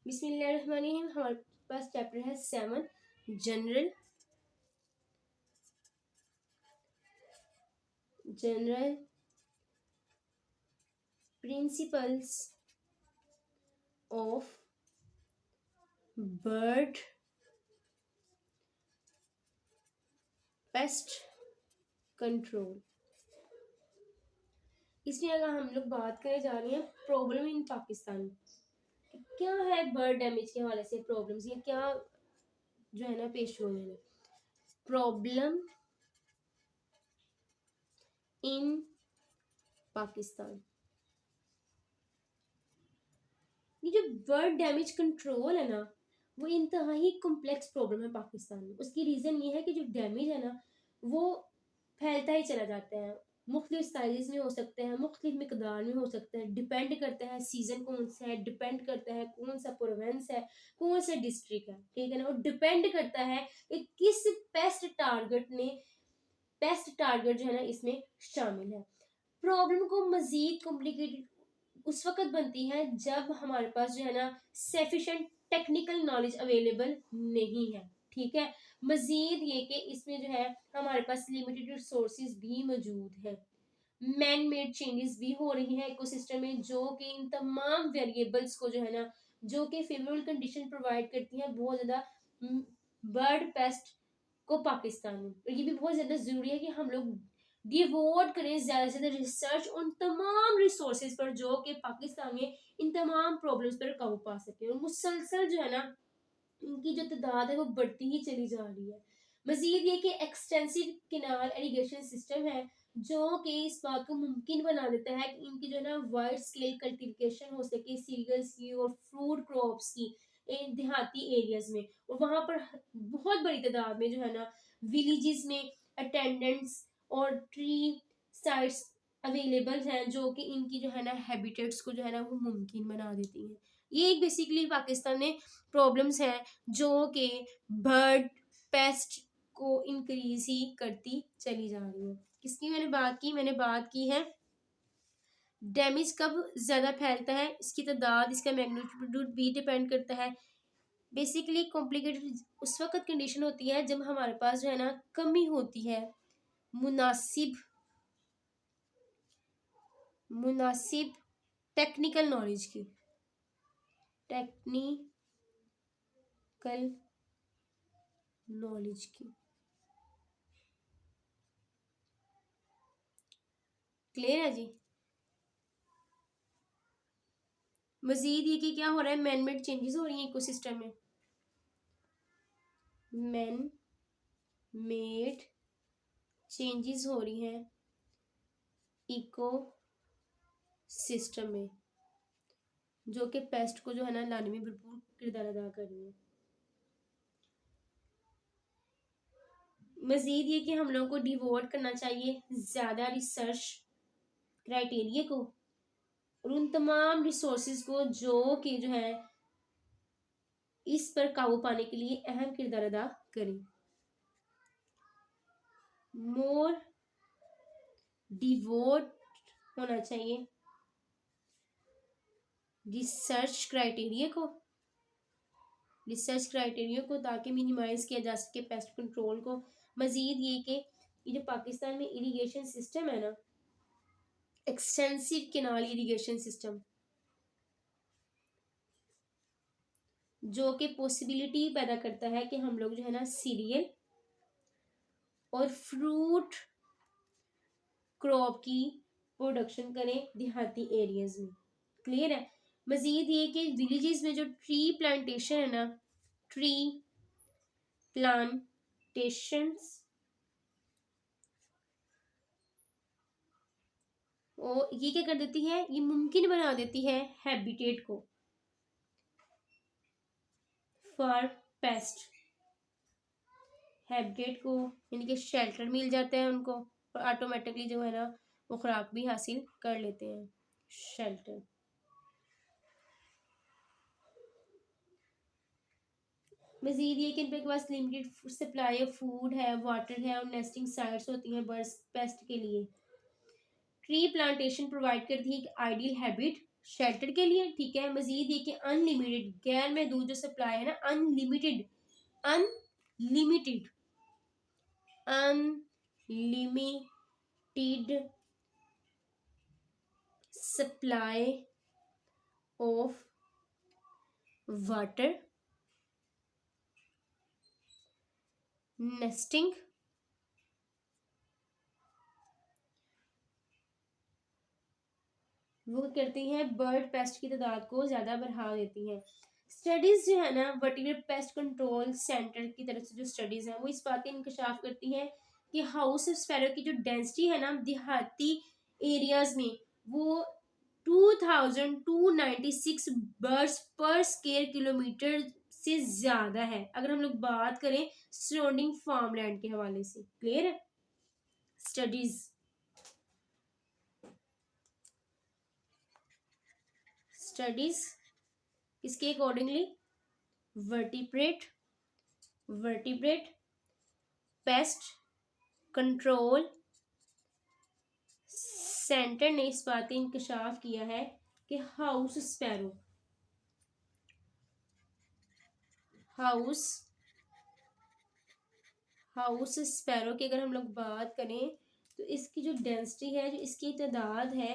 बिस्मिल्लाहिर्रहमानिर्रहीम। हमारे पास चैप्टर है 7, general general principles of bird pest control. इसमें अगर हम लोग बात करने जा रहे हैं प्रॉब्लम इन पाकिस्तान, क्या है बर्ड डैमेज के हवाले से प्रॉब्लम्स, ये क्या जो है ना पेश हुए हैं प्रॉब्लम इन पाकिस्तान। ये जो बर्ड डैमेज कंट्रोल है ना, वो इंतहाई कॉम्प्लेक्स प्रॉब्लम है पाकिस्तान में। उसकी रीज़न ये है कि जो डैमेज है ना वो फैलता ही चला जाता है, मुख्तलिफ साइज़ में हो सकते हैं, मुख्तलिफ मिकदार में हो सकता है, डिपेंड करता है सीज़न कौन सा है, डिपेंड करता है कौन सा प्रोवेंस है, कौन सा डिस्ट्रिक्ट है, ठीक है ना। और डिपेंड करता है कि किस पेस्ट टारगेट जो है ना इसमें शामिल है। प्रॉब्लम को मज़ीद कॉम्प्लिकेटेड उस वक्त बनती है जब हमारे पास जो है ना सफिशेंट टेक्निकल नॉलेज अवेलेबल नहीं है, ठीक है। मजीद ये कि इसमें जो है हमारे पास लिमिटेड रिसोर्सेज भी मौजूद है, मैन मेड चेंजेस भी हो रही हैं इकोसिस्टम में, जो कि इन तमाम वेरिएबल्स को जो है ना, जो कि फेवरेबल कंडीशन प्रोवाइड करती हैं बहुत ज़्यादा बर्ड पेस्ट को पाकिस्तान में। और ये भी बहुत ज़्यादा ज़रूरी है कि हम लोग डिवोट करें ज़्यादा से ज़्यादा रिसर्च उन तमाम रिसोर्सेज पर जो कि पाकिस्तान में इन तमाम प्रॉब्लम्स पर काबू पा सके। और मुसलसल जो है ना इनकी जो तादाद है वो बढ़ती ही चली जा रही है। मजीद ये कि एक्सटेंसिव किनाल एरीगेशन सिस्टम है जो कि इस बात को मुमकिन बना देता है कि इनकी जो है ना वाइड स्केल कल्टीवेशन हो सके सीरियल्स की और फ्रूट क्रॉप्स की देहाती एरियाज में। और वहां पर बहुत बड़ी तादाद में जो है ना विलेजेस में अटेंडेंट्स और ट्री साइट्स अवेलेबल हैं जो कि इनकी जो है ना हैबिटेट्स को जो है ना वो मुमकिन बना देती हैं। ये एक बेसिकली पाकिस्तान में प्रॉब्लम्स हैं जो कि बर्ड पेस्ट को इंक्रीज ही करती चली जा रही है। किसकी मैंने बात की है डैमेज कब ज़्यादा फैलता है, इसकी तादाद, इसका मैग्नीट्यूड भी डिपेंड करता है। बेसिकली कॉम्प्लिकेटेड उस वक्त कंडीशन होती है जब हमारे पास जो है ना कमी होती है मुनासिब मुनासिब टेक्निकल नॉलेज की, टेक्निकल नॉलेज की। क्लियर है जी। मजीद ये कि क्या हो रहा है, मैन मेड चेंजेस हो रही हैं इकोसिस्टम में, मैन मेड चेंजेस हो रही हैं इको सिस्टम में, जो कि पेस्ट को जो है ना लाने में भरपूर किरदार अदा कर रही है। मजीद ये कि हम लोगों को डिवोट करना चाहिए ज़्यादा रिसर्च क्राइटेरिया को और उन तमाम रिसोर्सेज को जो कि जो है इस पर काबू पाने के लिए अहम किरदार अदा करें। मोर डिवोट होना चाहिए रिसर्च क्राइटेरिया को ताकि मिनिमाइज किया जा सके पेस्ट कंट्रोल को। मजीद ये कि ये जो पाकिस्तान में इरिगेशन सिस्टम है ना, एक्सटेंसिव केनाल इरिगेशन सिस्टम, जो कि पॉसिबिलिटी पैदा करता है कि हम लोग जो है ना सीरियल और फ्रूट क्रॉप की प्रोडक्शन करें देहाती एरियाज में। क्लियर है। मजीद ये कि विलेजेस में जो ट्री प्लांटेशन है ना, ट्री प्लांटेशंस और ये क्या कर देती है, ये मुमकिन बना देती है हैबिटेट को फॉर पेस्ट, हैबिटेट को यानी कि शेल्टर मिल जाता है उनको और ऑटोमेटिकली जो है ना वो खुराक भी हासिल कर लेते हैं, शेल्टर। मजीद ये कि इनके पास लिमिटेड सप्लाई ऑफ फूड है, वाटर है और नेस्टिंग साइट्स होती हैं बर्ड्स पेस्ट के लिए। ट्री प्लांटेशन प्रोवाइड करती है एक आइडियल हैबिट शेल्टर के लिए, ठीक है। मजीद ये कि अनलिमिटेड, गैर महदूद जो सप्लाई है ना, unlimited, unlimited, unlimited supply of water, nesting, वो करती हैं बर्ड पेस्ट की तादाद को ज़्यादा बढ़ा देती हैं। स्टडीज़ जो है ना वर्टिकल पेस्ट कंट्रोल सेंटर की तरफ से जो स्टडीज़ हैं वो इस बात का इंकशाफ करती हैं कि हाउस स्पैरो की जो डेंसिटी है ना देहाती एरियाज़ में वो 2296 बर्ड्स पर स्क्वायर किलोमीटर से ज़्यादा है, अगर हम लोग बात करें सराउंडिंग फार्मलैंड के हवाले से। क्लियर है? स्टडीज़ स्टडीज़ इसके accordingly vertebrate pest control centre ने इस बात का इंकशाफ किया है कि हाउस स्पैरो की अगर हम लोग बात करें तो इसकी जो डेंसिटी है, जो इसकी तादाद है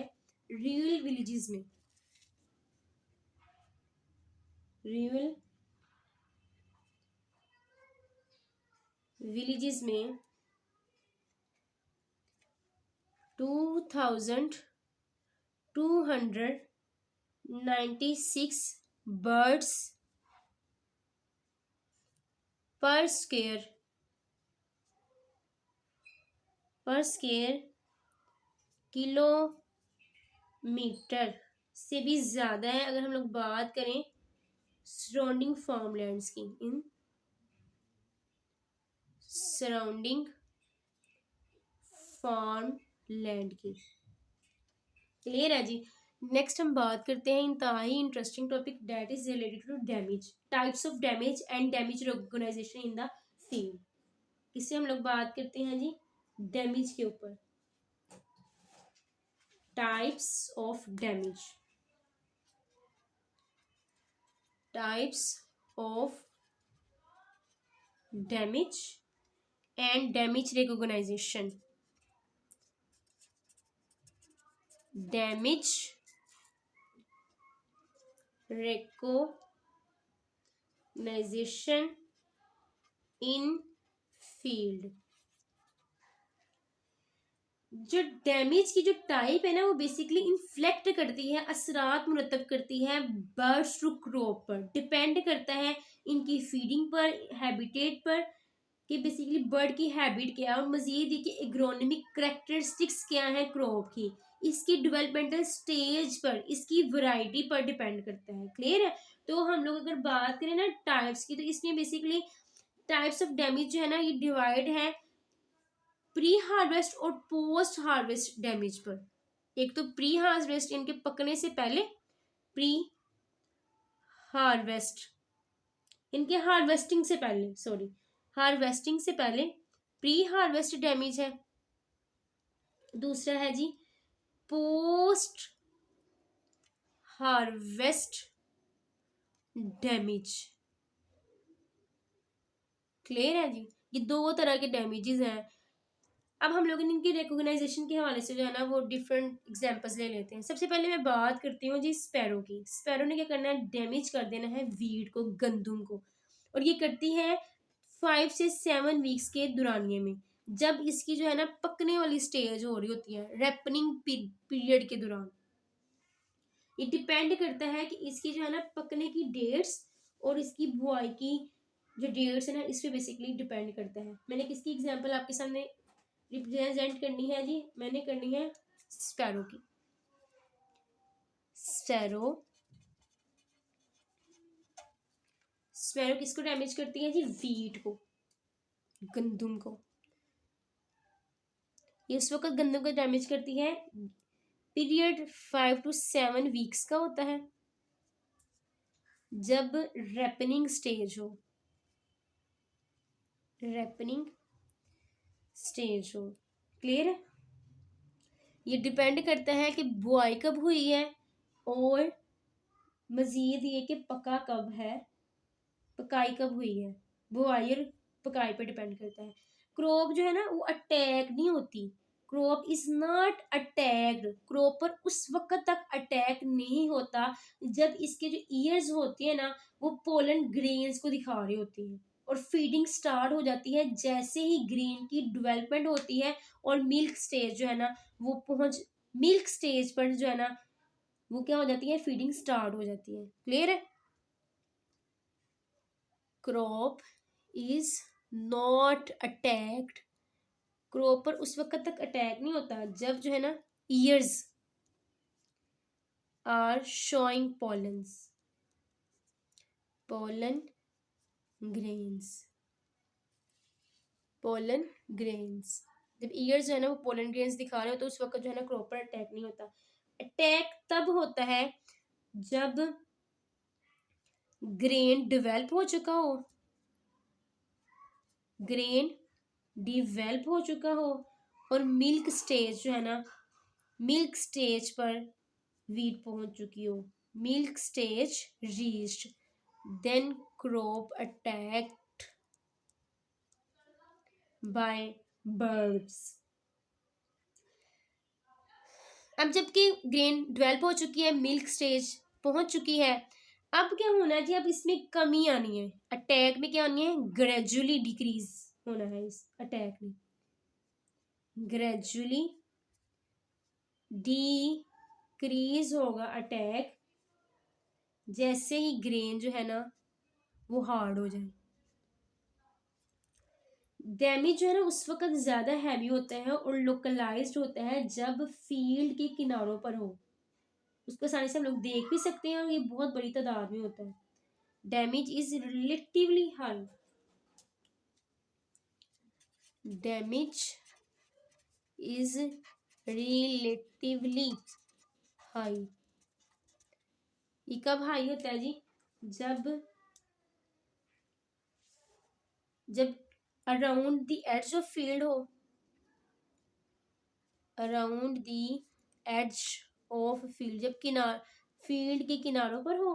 रियल विलेजेस में 2296 बर्ड्स पर स्क्वायर किलोमीटर से भी ज़्यादा है अगर हम लोग बात करें सराउंडिंग फार्मलैंड्स की, इन सराउंडिंग फार्मलैंड की। क्लियर है जी? नेक्स्ट हम बात करते हैं इंतहाई interesting topic that is related to damage, types of damage and damage recognisation in the field. इससे हम लोग बात करते हैं जी डैमेज के ऊपर, types of damage and damage recognisation. Damage recognisation in field. जो डैमेज की जो टाइप है ना वो बेसिकली इन्फ्लेक्ट करती है, असरात मुरतब करती है बर्ड्स टू क्रॉप पर, डिपेंड करता है इनकी फीडिंग पर, हैबिटेट पर, कि बेसिकली बर्ड की हैबिट क्या है और मजीद ये एग्रोनॉमिक करेक्टरिस्टिक्स क्या है क्रॉप की, इसकी डेवलपमेंटल स्टेज पर, इसकी वैरायटी पर डिपेंड करता है। क्लियर है? तो हम लोग अगर बात करें ना टाइप्स की, तो इसमें बेसिकली टाइप्स ऑफ डैमेज जो है ना ये डिवाइड है प्री हार्वेस्ट और पोस्ट हार्वेस्ट डैमेज पर। एक तो प्री हार्वेस्ट, इनके पकने से पहले, प्री हार्वेस्ट इनके हार्वेस्टिंग से पहले, सॉरी हार्वेस्टिंग से पहले प्री हार्वेस्ट डैमेज है। दूसरा है जी पोस्ट हार्वेस्ट डैमेज। क्लियर है जी? ये दो तरह के डैमेजेस हैं। अब हम लोग इनकी रिकॉग्नाइजेशन के हवाले से जो है ना वो डिफरेंट एग्जांपल्स ले लेते हैं। सबसे पहले मैं बात करती हूँ जी स्पैरो की। स्पैरो ने क्या करना है, डैमेज कर देना है वीट को, गंदुम को, और ये करती है 5 से 7 वीक्स के दौरानिए में, जब इसकी जो है ना पकने वाली स्टेज हो रही होती है, रैपनिंग पीरियड के दौरान। ये डिपेंड करता है कि इसकी जो है ना पकने की डेट्स और इसकी बुआई की जो डेट्स है ना इस पे बेसिकली डिपेंड करता है। मैंने किसकी एग्जांपल आपके सामने रिप्रेजेंट करनी है जी, मैंने करनी है स्पैरो की। स्पैरो किसको डैमेज करती है जी, वीट को, गंदुम को। ये उस वक्त गंदुम को डैमेज करती है, पीरियड 5 to 7 वीक्स का होता है, जब रैपनिंग स्टेज हो, क्लियर है? ये डिपेंड करता है कि बुआई कब हुई है और मजीद ये कि पका कब है, पकाई कब हुई है, बुआई और पकाई पर डिपेंड करता है। क्रॉप जो है ना वो अटैक नहीं होती, crop is not attacked, crop पर उस वक्त तक अटैक नहीं होता जब इसके जो ईयर्स होती है ना वो पोलन ग्रेन्स को दिखा रही होती है, और फीडिंग स्टार्ट हो जाती है जैसे ही ग्रेन की डेवलपमेंट होती है और मिल्क स्टेज जो है ना वो पहुंच, मिल्क स्टेज पर जो है ना वो क्या हो जाती है, फीडिंग स्टार्ट हो जाती है। क्लियर है? Crop is not attacked, crop पर उस वक्त तक अटैक नहीं होता जब जो है ना ears are showing pollens, pollen grains, pollen grains, जब ईयर्स जो है ना वो पोलन ग्रेन्स दिखा रहे हो तो उस वक्त जो है ना क्रॉप पर अटैक नहीं होता। अटैक तब होता है जब ग्रेन डेवलप हो चुका हो, ग्रेन डिवेल्प हो चुका हो और मिल्क स्टेज जो है ना, मिल्क स्टेज पर वीट पहुंच चुकी हो, milk stage reached, then crop attacked by birds. अब जबकि ग्रेन डेवलप हो चुकी है, मिल्क स्टेज पहुंच चुकी है, अब क्या होना है जी, अब इसमें कमी आनी है, अटैक में क्या आनी है, ग्रेजुअली डिक्रीज होना है इस अटैक में, ग्रेजुअली डिक्रीज होगा अटैक जैसे ही ग्रेन जो है ना वो हार्ड हो जाए। डैमेज जो है ना उस वक्त ज्यादा हैवी होता है और लोकलाइज्ड होता है जब फील्ड के किनारों पर हो, उसको आसानी से हम लोग देख भी सकते हैं और ये बहुत बड़ी तादाद में होता है। Damage is relatively high, damage is relatively high, ये कब हाई होता है जी, जब जब around the edge of field हो, around the edge of field, जब किनार फील्ड के किनारों पर हो,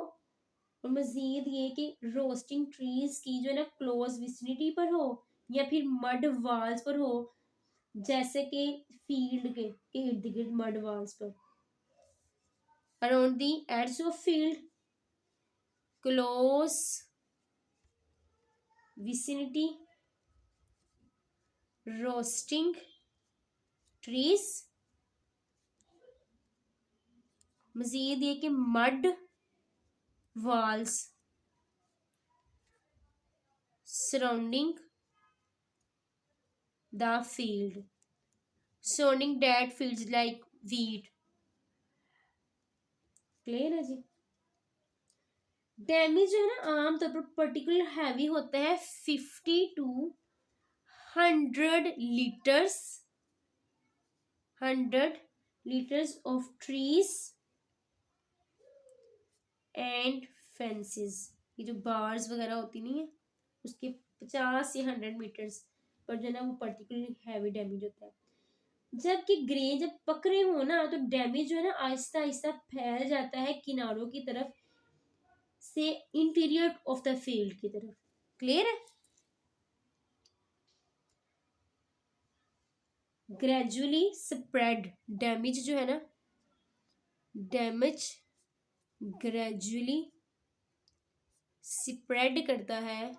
और मजीद ये कि रोस्टिंग ट्रीज की जो है ना क्लोज विसिनिटी पर हो या फिर मड वाल्स पर हो, जैसे कि फील्ड के इर्द गिर्द मड वाल्स पर, around the edge of field, close vicinity, roosting trees, मजीद ये कि mud walls surrounding the field, surrounding that fields like wheat। Clear है जी? डैमेज जो है ना आमतौर पर पर्टिकुलर हैवी होता है 50 to 100 litres of trees and fences, ये जो बार्स वगैरह होती नहीं है उसके 50 या 100 मीटर्स पर जो है ना वो पर्टिकुलर हैवी डैमेज होता है। जबकि ग्रेन जब पकड़े हो ना तो डैमेज जो है ना आहिस्ता आहिस्ता फैल जाता है किनारों की तरफ से इंटीरियर ऑफ द फील्ड की तरफ। क्लियर है? ग्रेजुअली स्प्रेड, डैमेज जो है ना, डैमेज ग्रेजुअली स्प्रेड करता है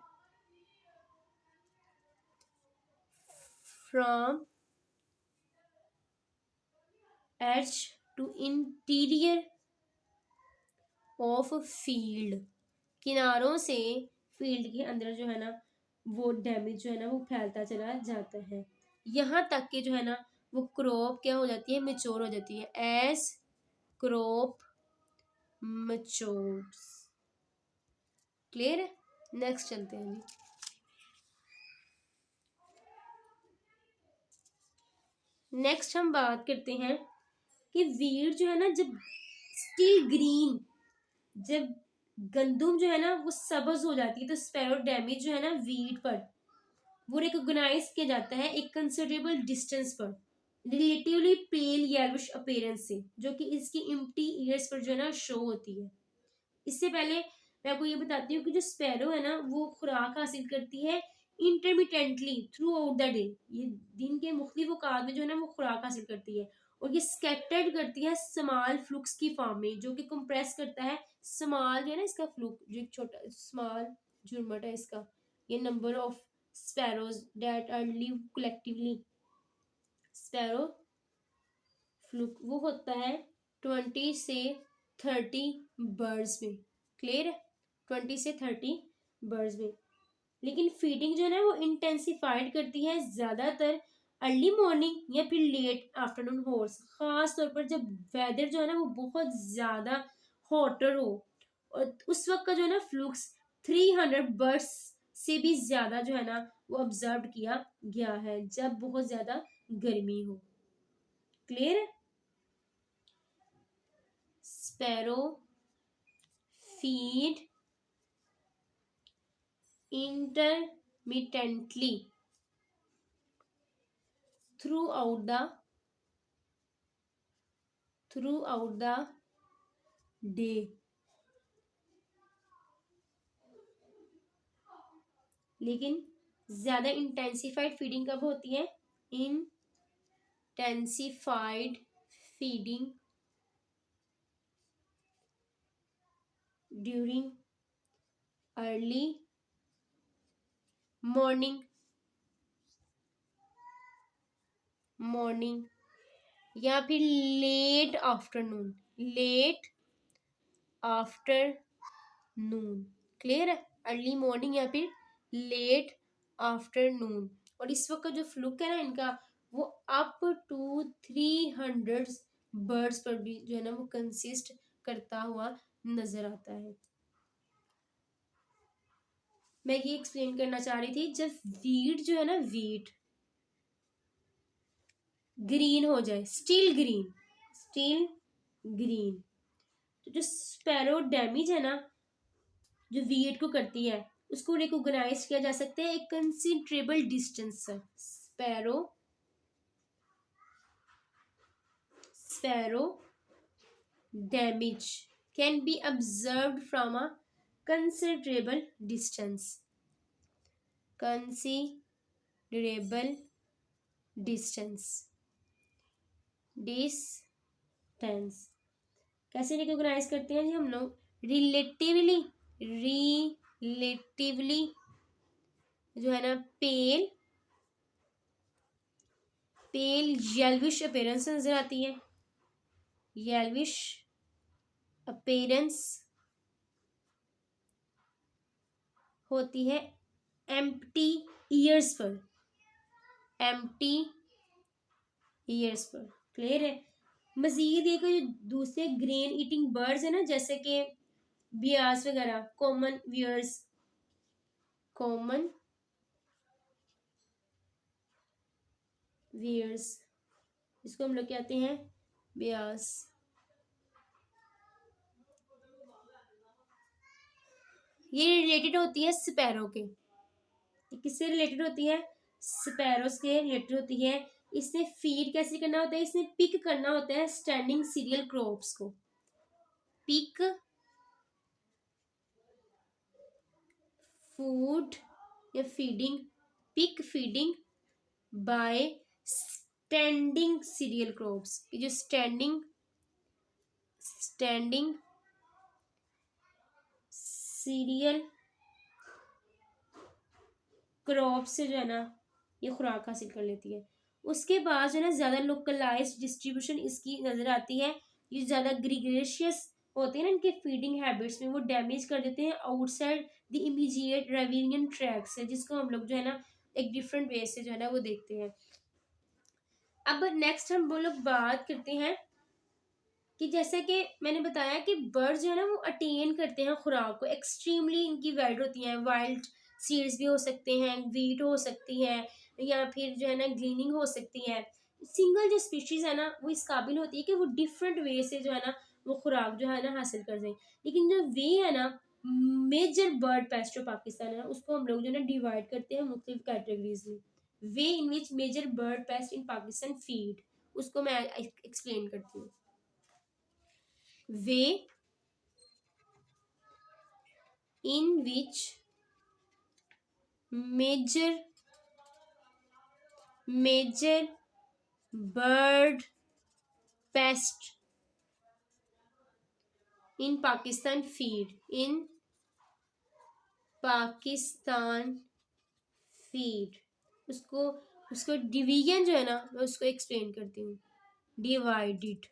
from edge to interior of field, किनारों से फील्ड के अंदर जो है ना वो डैमेज जो है ना वो फैलता चला जाता है, यहाँ तक कि जो है ना वो क्रॉप क्या हो जाती है, मेच्योर हो जाती है। As crop matures. क्लियर है? नेक्स्ट चलते हैं जी। नेक्स्ट हम बात करते हैं कि वीट जो है ना जब स्टिल ग्रीन, जब गंदुम जो है ना वो सब्ज हो जाती है तो स्पैरो डैमेज जो है ना वीट पर वो रिकॉग्नाइज किया जाता है एक कंसिडरेबल डिस्टेंस पर। रिलेटिवली पेल येलोविश अपीयरेंस से, जो कि इसकी इम्प्टी ईयर्स पर जो है ना शो होती है। इससे पहले मैं आपको ये बताती हूँ कि जो स्पैरो है ना वो खुराक हासिल करती है intermittently through out the day. ये दिन के मुख्तलिफ औकात में जो है ना वो खुराक हासिल करती है, और ये स्कैटर्ड करती है स्मॉल फ्लुक्स की फॉर्म में, जो कि कंप्रेस करता है स्मॉल जो है ना इसका फ्लुक, जो एक छोटा स्मॉल झुरमट है इसका, ये number of sparrows that are live collectively. Sparrow flock वो होता है 20 से 30 बर्ड्स में। क्लियर है? 20 से 30 बर्ड्स में। लेकिन फीडिंग जो है ना वो इंटेंसिफाइड करती है ज़्यादातर अर्ली मॉर्निंग या फिर लेट आफ्टरनून हॉर्स, खास तौर पर जब वेदर जो है ना वो बहुत ज़्यादा हॉटर हो, और उस वक्त का जो है ना फ्लूक्स 300 बर्ड्स से भी ज़्यादा जो है ना वो ऑब्जर्व किया गया है जब बहुत ज़्यादा गर्मी हो। क्लियर है? Sparrow feed intermittently throughout the day, लेकिन ज्यादा इंटेंसिफाइड फीडिंग कब होती है? Intensified feeding during early morning या फिर लेट आफ्टरनून। क्लियर है? अर्ली मॉर्निंग या फिर लेट आफ्टरनून। और इस वक्त का जो फ्लूक है ना इनका वो अप टू 300 बर्ड्स पर भी जो है ना वो कंसिस्ट करता हुआ नजर आता है। मैं ये एक्सप्लेन करना चाह रही थी, जब वीट जो है ना वीट ग्रीन हो जाए, स्टिल ग्रीन, तो जो स्पैरो डैमेज है ना जो वीट को करती है उसको रिकॉग्नाइज किया जा सकता है एक कंसिडरेबल डिस्टेंस से। Sparrow damage can be observed from a considerable distance. Considerable distance कैसे रिकॉग्नाइज करते हैं जी हम लोग? रिलेटिवली जो है ना पेल येल्विश अपीयरेंस नजर आती है। येल्विश अपीयरेंस होती है एम्प्टी ईयर्स पर। क्लियर है? मजीद एक दूसरे ग्रेन ईटिंग बर्ड्स है ना जैसे कि बियास वगैरह, कॉमन वियर्स, इसको हम लोग कहते हैं बियास। ये रिलेटेड होती है स्पैरो के। किससे रिलेटेड होती है? स्पैरोस के रिलेटेड होती है। इसने फीड कैसे करना होता है? इसने पिक करना होता है स्टैंडिंग सीरियल क्रॉप्स को। पिक फूड या feeding bye standing cereal crops. ये जो स्टैंडिंग सीरियल क्रॉप से जो है ना ये खुराक हासिल कर लेती है। उसके बाद जो है ना ज़्यादा लोकलाइज्ड डिस्ट्रीब्यूशन इसकी नज़र आती है। ये ज़्यादा ग्रीगरेशियस होते हैं ना इनके फीडिंग हैबिट्स में, वो डैमेज कर देते हैं आउटसाइड द इमीडिएट रेविनियन ट्रैक से, जिसको हम लोग जो है ना एक डिफरेंट वे से जो है ना वो देखते हैं। अब नेक्स्ट हम वो लोग बात करते हैं कि जैसे कि मैंने बताया कि बर्ड्स जो है ना वो अटेन करते हैं खुराक को, एक्सट्रीमली इनकी वाइड होती हैं। वाइल्ड सीड्स भी हो सकते हैं, वीट हो सकती है, या फिर जो है ना ग्लीनिंग हो सकती है। सिंगल जो स्पीशीज है ना वो इस काबिल होती है कि वो डिफरेंट वे से जो है ना वो खुराक जो है ना हासिल कर जाए। लेकिन जो वे है ना मेजर बर्ड पेस्ट जो पाकिस्तान है उसको हम लोग जो है ना डिवाइड करते हैं मुख्तलिफ कैटेगरीज में। वे इन विच major bird paste in Pakistan feed उसको मैं एक्सप्लेन करती हूँ। वे इन विच major bird paste in Pakistan feed उसको उसको डिवीजन जो है ना मैं उसको एक्सप्लेन करती हूँ। डिवाइडेड,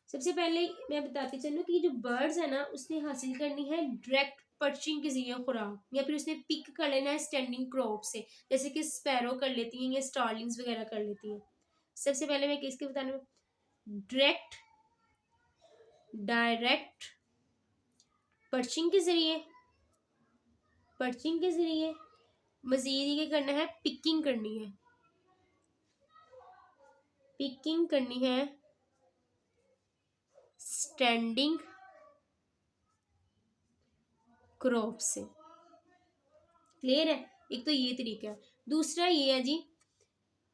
सबसे पहले मैं बताती चलूँ कि जो बर्ड्स है ना उसने हासिल करनी है डायरेक्ट पर्चिंग के जरिए खुराक, या फिर उसने पिक कर लेना है स्टैंडिंग क्रॉप से, जैसे कि स्पैरो कर लेती हैं या स्टार्लिंग्स वगैरह कर लेती हैं। सबसे पहले मैं किसके बताने डायरेक्ट पर्चिंग के जरिए मजीद ये करना है, पिकिंग करनी है स्टैंडिंग क्रॉप से। क्लियर है? एक तो ये तरीका है। दूसरा ये है जी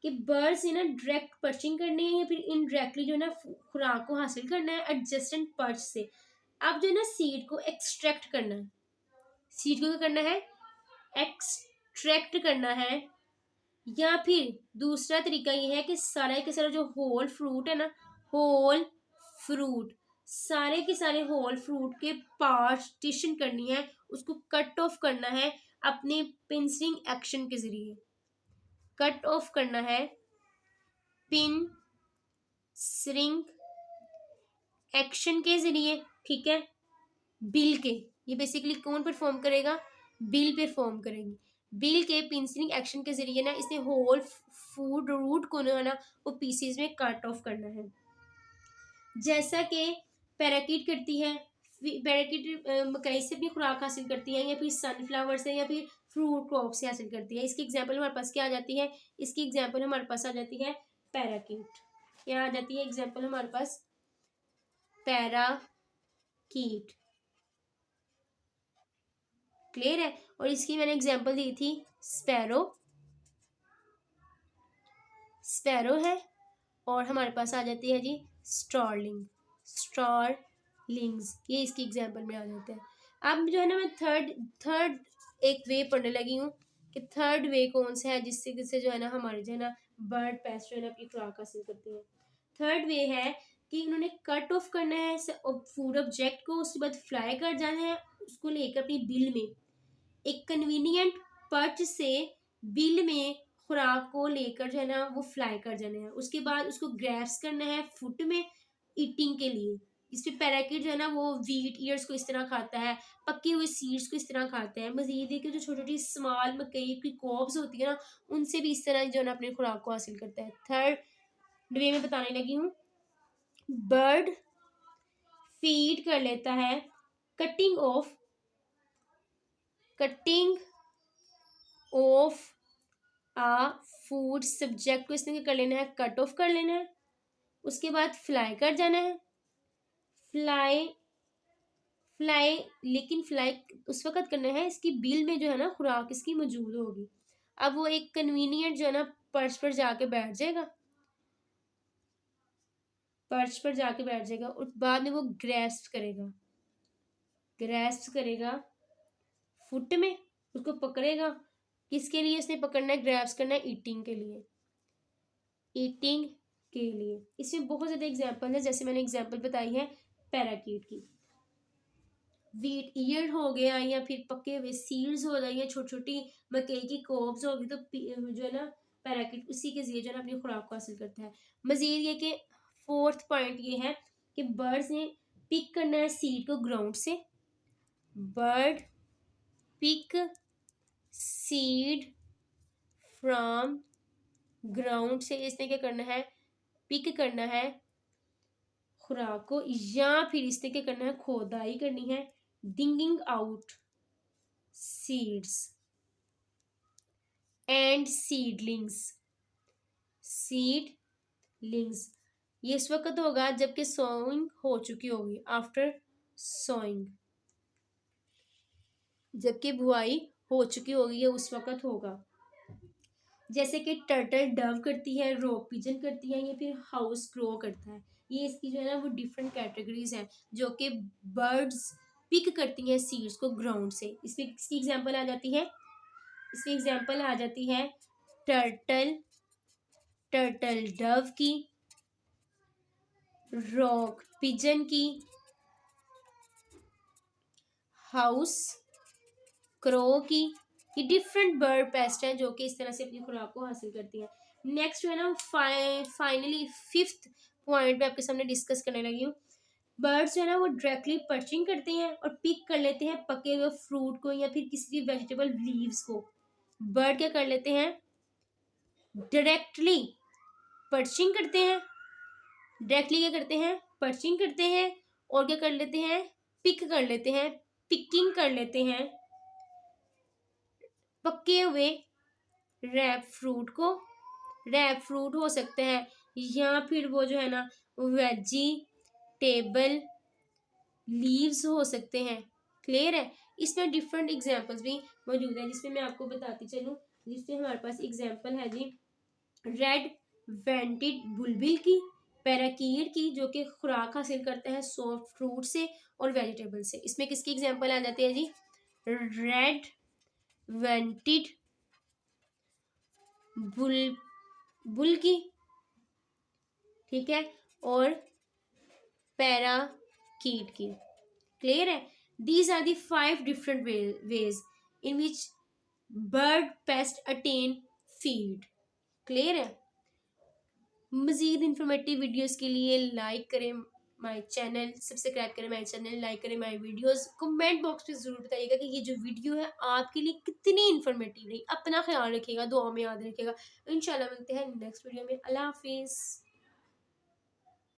कि बर्ड से ना डायरेक्ट पर्चिंग करनी है या फिर इनडायरेक्टली जो है ना खुराक को हासिल करना है एडजस्टेंट पर्च से। अब जो है ना सीड को एक्सट्रैक्ट करना है, सीड को क्या करना है, एक्सट्रैक्ट करना है। या फिर दूसरा तरीका ये है कि सारे के सारे जो होल फ्रूट है ना, होल फ्रूट सारे के सारे होल फ्रूट के पार्टीशन करनी है, उसको कट ऑफ करना है अपने पिंसरिंग एक्शन के जरिए। कट ऑफ करना है पिन सरिंग एक्शन के जरिए, ठीक है। बिल के, ये बेसिकली कौन परफॉर्म करेगा, बिल परफॉर्म करेगी। बिल के पिंसरिंग एक्शन के जरिए ना इसने होल फूड रूट को ना वो पीसेस में कट ऑफ करना है, जैसा कि पैराकीट करती है। पैराकीट मकई से अपनी खुराक हासिल करती है, या फिर सनफ्लावर से, या फिर फ्रूट क्रॉप से हासिल करती है। इसकी एग्जांपल हमारे पास क्या आ जाती है, इसकी एग्जांपल हमारे पास आ जाती है पैराकीट। क्या आ जाती है एग्जांपल हमारे पास, पैराकीट। क्लियर है? और इसकी मैंने एग्जांपल दी थी स्पैरो है, और हमारे पास आ जाती है जी स्टारलिंग्स, ये इसकी एग्जांपल में आ जाते हैं। अब जो है ना मैं थर्ड एक वे पढ़ने लगी हूँ कि थर्ड वे कौन सा है जिससे जो है ना हमारे जो है ना बर्ड पेस्ट जो है ना अपनी खुराक हासिल करते हैं। थर्ड वे है कि उन्होंने कट ऑफ करना है फूड ऑब्जेक्ट को, उसके बाद फ्लाई कर जाना है उसको लेकर अपनी बिल में, एक कन्वीनियंट पर्च से बिल में खुराक को लेकर जो है ना वो फ्लाई कर जाना है। उसके बाद उसको ग्रैब्स करना है फुट में ईटिंग के लिए। इसमें पैराकीट जो है ना वो वीट ईयर्स को इस तरह खाता है, पके हुए सीड्स को इस तरह खाता है। मजीद है कि जो छोटी छोटी स्मॉल मकई की कॉब्स होती है ना उनसे भी इस तरह जो है ना अपनी खुराक को हासिल करता है। थर्ड वे में बताने लगी हूँ, बर्ड फीड कर लेता है cutting off a food subject को इसने कर लेना है, कट ऑफ कर लेना है। उसके बाद फ्लाई कर जाना है, फ्लाई लेकिन फ्लाई उस वक्त करना है इसकी बिल में जो है ना खुराक इसकी मौजूद होगी। अब वो एक कन्वीनियंट जो है ना पर्च पर जाके बैठ जाएगा और बाद में वो ग्रेस्प करेगा फुट में, उसको पकड़ेगा। किसके लिए उसने पकड़ना है, ग्रैब्स करना है ईटिंग के लिए। इसमें बहुत ज़्यादा एग्जाम्पल है, जैसे मैंने एग्जाम्पल बताई है पैराकीट की। वीट ईयर हो गया या फिर पके हुए सीड्स हो गए या छोटी छोटी मकई की कोब्स होगी, तो जो है ना पैराकीट उसी के जरिए जो है ना अपनी खुराक को हासिल करता है। मजीद ये कि फोर्थ पॉइंट ये है कि बर्ड्स ने पिक करना है सीड को ग्राउंड से। Bird pick seed from ground से, इसने क्या करना है, पिक करना है खुराक को, या फिर इसने क्या करना है, खोदाई करनी है, डिंगिंग आउट सीड्स एंड सीडलिंग्स। ये इस वक्त होगा जबकि सोइंग हो चुकी होगी, आफ्टर सोइंग, जबकि बुआई हो चुकी होगी, ये उस वक्त होगा। जैसे कि टर्टल डव करती है, रॉक पिजन करती है, या फिर हाउस क्रो करता है। ये इसकी जो है ना वो डिफरेंट कैटेगरीज हैं जो कि बर्ड्स पिक करती हैं सीड्स को ग्राउंड से। इसमें इसकी एग्जांपल आ जाती है, इसकी एग्जांपल आ जाती है टर्टल टर्टल डव की, रॉक पिजन की, हाउस क्रो की। ये डिफरेंट बर्ड पेस्ट हैं जो कि इस तरह से अपनी खुराक को हासिल करती हैं। नेक्स्ट जो है ना फाइनली फिफ्थ पॉइंट पे आपके सामने डिस्कस करने लगी हूँ। बर्ड्स जो है ना वो डायरेक्टली पर्चिंग करते हैं और पिक कर लेते हैं पके हुए फ्रूट को या फिर किसी भी वेजिटेबल लीव्स को। बर्ड क्या कर लेते हैं, डायरेक्टली पर्चिंग करते हैं, डायरेक्टली क्या करते हैं, पर्चिंग करते हैं, और क्या कर लेते हैं, पिक कर लेते हैं, पिकिंग कर लेते हैं पके हुए रैप फ्रूट को। रैप फ्रूट हो सकते हैं या फिर वो जो है ना वेजिटेबल लीव्स हो सकते हैं। क्लियर है। इसमें डिफरेंट एग्जांपल्स भी मौजूद है जिसमें मैं आपको बताती चलूँ। जिसमें हमारे पास एग्जांपल है जी रेड वेंटेड बुलबिल की, पैराकीट की जो कि खुराक हासिल करते हैं सॉफ्ट फ्रूट से और वेजिटेबल से। इसमें किसकी एग्जांपल आ जाती है जी, रेड वेंटेड बुल की, ठीक है, और पैराकीट की। क्लियर है। These are the 5 different ways in which bird pest attain feed. Clear है। मजीद इंफॉर्मेटिव वीडियोस के लिए लाइक करें माय चैनल, सब्सक्राइब करें माय चैनल, लाइक करें माय वीडियोस। कमेंट बॉक्स में ज़रूर बताइएगा कि ये जो वीडियो है आपके लिए कितनी इंफॉर्मेटिव रही। अपना ख्याल रखिएगा, दुआ में याद रखिएगा। इंशाल्लाह मिलते हैं नेक्स्ट वीडियो में। अल्लाह हाफिज़।